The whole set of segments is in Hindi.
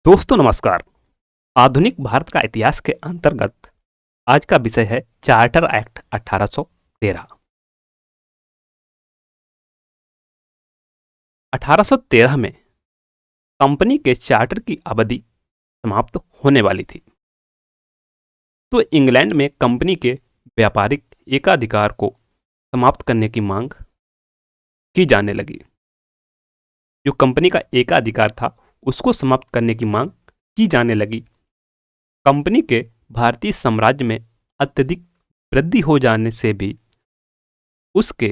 दोस्तों नमस्कार। आधुनिक भारत का इतिहास के अंतर्गत आज का विषय है चार्टर एक्ट 1813। 1813 में कंपनी के चार्टर की अवधि समाप्त होने वाली थी, तो इंग्लैंड में कंपनी के व्यापारिक एकाधिकार को समाप्त करने की मांग की जाने लगी। जो कंपनी का एकाधिकार था उसको समाप्त करने की मांग की जाने लगी। कंपनी के भारतीय साम्राज्य में अत्यधिक वृद्धि हो जाने से भी उसके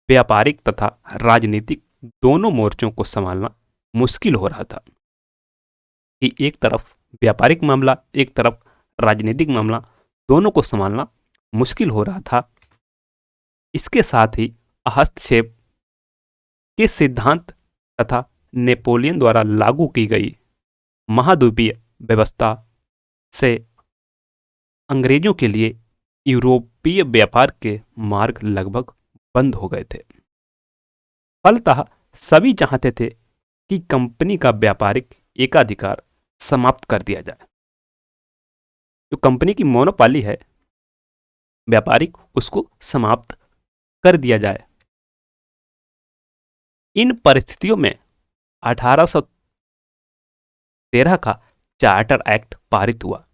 व्यापारिक तथा राजनीतिक दोनों मोर्चों को संभालना मुश्किल हो रहा था कि एक तरफ व्यापारिक मामला, एक तरफ राजनीतिक मामला, दोनों को संभालना मुश्किल हो रहा था। इसके साथ ही हस्तक्षेप के सिद्धांत तथा नेपोलियन द्वारा लागू की गई महाद्वीपीय व्यवस्था से अंग्रेजों के लिए यूरोपीय व्यापार के मार्ग लगभग बंद हो गए थे। फलतः सभी चाहते थे कि कंपनी का व्यापारिक एकाधिकार समाप्त कर दिया जाए। जो कंपनी की मोनोपोली है व्यापारिक, उसको समाप्त कर दिया जाए। इन परिस्थितियों में 1813 का चार्टर एक्ट पारित हुआ,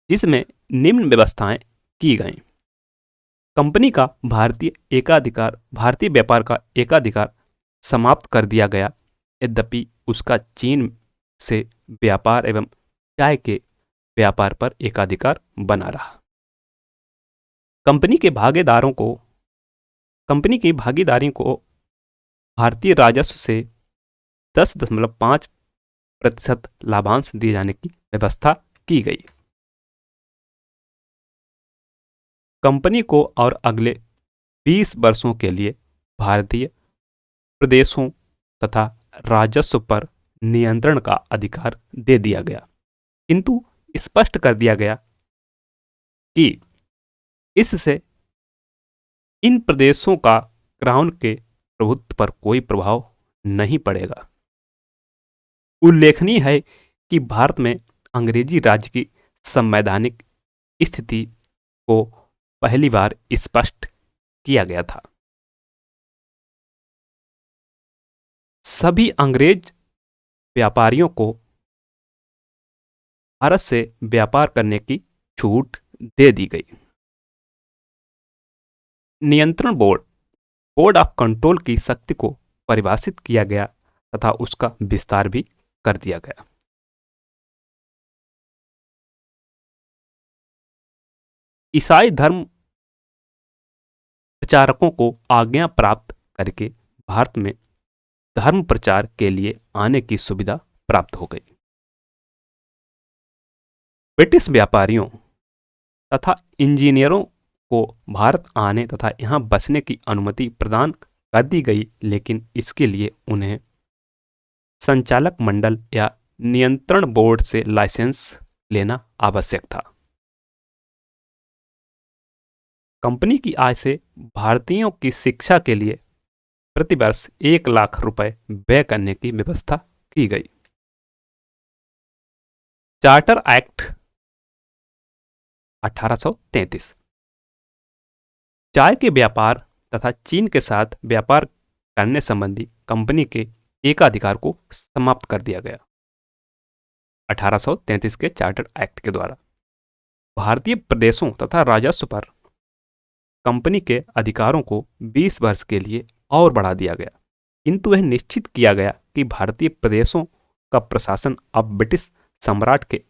जिसमें निम्न व्यवस्थाएं की गईं। कंपनी का भारतीय व्यापार का एकाधिकार समाप्त कर दिया गया, यद्यपि उसका चीन से व्यापार एवं चाय के व्यापार पर एकाधिकार बना रहा। कंपनी की भागीदारी को भारतीय राजस्व से 10.5% लाभांश दिए जाने की व्यवस्था की गई। कंपनी को और अगले 20 वर्षों के लिए भारतीय प्रदेशों तथा राजस्व पर नियंत्रण का अधिकार दे दिया गया, किंतु स्पष्ट कर दिया गया कि इससे इन प्रदेशों का क्राउन के प्रभुत्व पर कोई प्रभाव नहीं पड़ेगा। उल्लेखनीय है कि भारत में अंग्रेजी राज्य की संवैधानिक स्थिति को पहली बार स्पष्ट किया गया था। सभी अंग्रेज व्यापारियों को भारत से व्यापार करने की छूट दे दी गई। नियंत्रण बोर्ड ऑफ कंट्रोल की शक्ति को परिभाषित किया गया तथा उसका विस्तार भी कर दिया गया। ईसाई धर्म प्रचारकों को आज्ञा प्राप्त करके भारत में धर्म प्रचार के लिए आने की सुविधा प्राप्त हो गई। ब्रिटिश व्यापारियों तथा इंजीनियरों को भारत आने तथा यहाँ बसने की अनुमति प्रदान कर दी गई, लेकिन इसके लिए उन्हें संचालक मंडल या नियंत्रण बोर्ड से लाइसेंस लेना आवश्यक था। कंपनी की आय से भारतीयों की शिक्षा के लिए प्रतिवर्ष 1 लाख रुपए व्यय करने की व्यवस्था की गई। चार्टर एक्ट 1833 चाय के व्यापार तथा चीन के साथ व्यापार करने संबंधी कंपनी के एकाधिकार को समाप्त कर दिया गया। 1833 के चार्टर एक्ट के द्वारा भारतीय प्रदेशों तथा राजस्व पर कंपनी के अधिकारों को 20 वर्ष के लिए और बढ़ा दिया गया, किंतु यह निश्चित किया गया कि भारतीय प्रदेशों का प्रशासन अब ब्रिटिश सम्राट के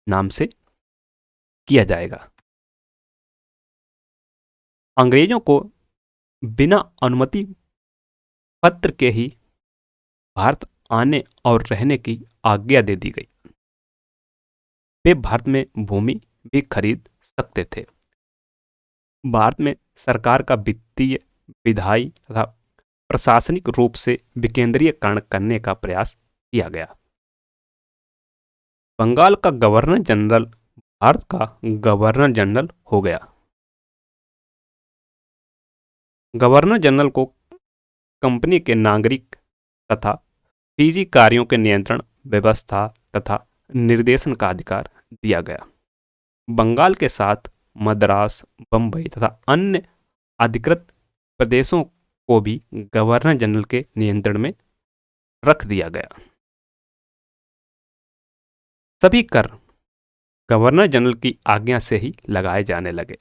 नाम से किया जाएगा। अंग्रेजों को बिना अनुमति पत्र के ही भारत आने और रहने की आज्ञा दे दी गई। वे भारत में भूमि भी खरीद सकते थे। भारत में सरकार का वित्तीय, विधायी तथा प्रशासनिक रूप से विकेंद्रीयकरण करने का प्रयास किया गया। बंगाल का गवर्नर जनरल भारत का गवर्नर जनरल हो गया। गवर्नर जनरल को कंपनी के नागरिक तथा फीजी कार्यों के नियंत्रण व्यवस्था तथा निर्देशन का अधिकार दिया गया। बंगाल के साथ मद्रास, बंबई तथा अन्य अधिकृत प्रदेशों को भी गवर्नर जनरल के नियंत्रण में रख दिया गया। सभी कर गवर्नर जनरल की आज्ञा से ही लगाए जाने लगे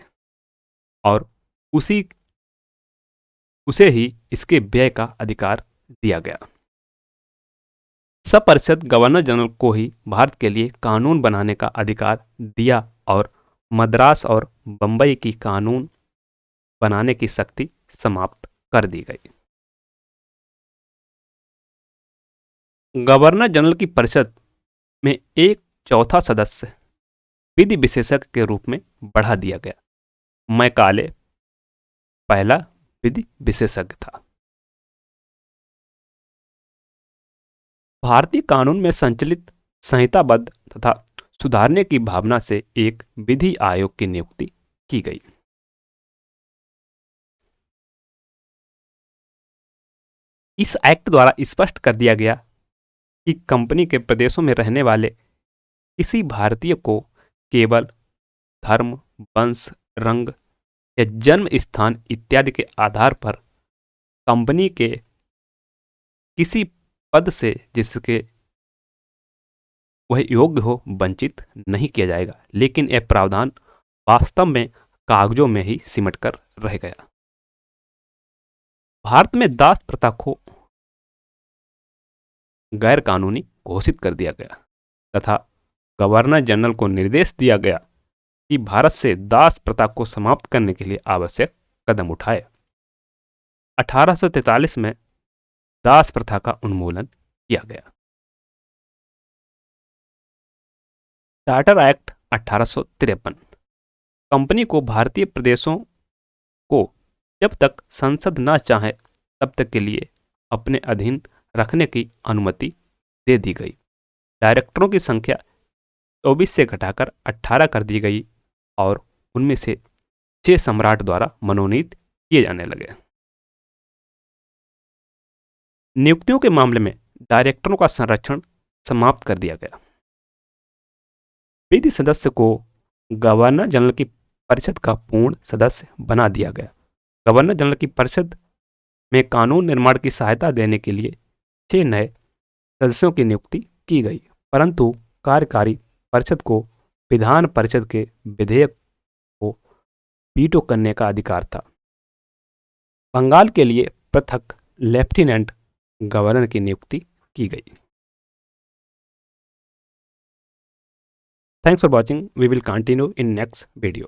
और उसे ही इसके व्यय का अधिकार दिया गया। सब परिषद गवर्नर जनरल को ही भारत के लिए कानून बनाने का अधिकार दिया और मद्रास और बंबई की कानून बनाने की शक्ति समाप्त कर दी गई। गवर्नर जनरल की परिषद में एक चौथा सदस्य विधि विशेषज्ञ के रूप में बढ़ा दिया गया। मैकाले पहला विधि विशेषज्ञ था। भारतीय कानून में संचालित संहिताबद्ध तथा सुधारने की भावना से एक विधि आयोग की नियुक्ति की गई। इस एक्ट द्वारा स्पष्ट कर दिया गया कि कंपनी के प्रदेशों में रहने वाले किसी भारतीय को केवल धर्म, वंश, रंग या जन्म स्थान इत्यादि के आधार पर कंपनी के किसी पद से जिसके वह योग्य हो वंचित नहीं किया जाएगा, लेकिन यह प्रावधान वास्तव में कागजों में ही सिमट कर रह गया। भारत में दास प्रथा को गैर कानूनी घोषित कर दिया गया तथा गवर्नर जनरल को निर्देश दिया गया कि भारत से दास प्रथा को समाप्त करने के लिए आवश्यक कदम उठाए। 1843 में दास प्रथा का उन्मूलन किया गया। चार्टर एक्ट 1853 कंपनी को भारतीय प्रदेशों को जब तक संसद न चाहे तब तक के लिए अपने अधीन रखने की अनुमति दे दी गई। डायरेक्टरों की संख्या 24 से घटाकर 18 कर दी गई और उनमें से 6 सम्राट द्वारा मनोनीत किए जाने लगे। नियुक्तियों के मामले में डायरेक्टरों का संरक्षण समाप्त कर दिया गया। विधि सदस्य को गवर्नर जनरल की परिषद का पूर्ण सदस्य बना दिया गया। गवर्नर जनरल की परिषद में कानून निर्माण की सहायता देने के लिए 6 नए सदस्यों की नियुक्ति की गई, परंतु कार्यकारी परिषद को विधान परिषद के विधेयक को वीटो करने का अधिकार था। बंगाल के लिए पृथक लेफ्टिनेंट गवर्नर की नियुक्ति की गई। Thanks for watching. We will continue in next video.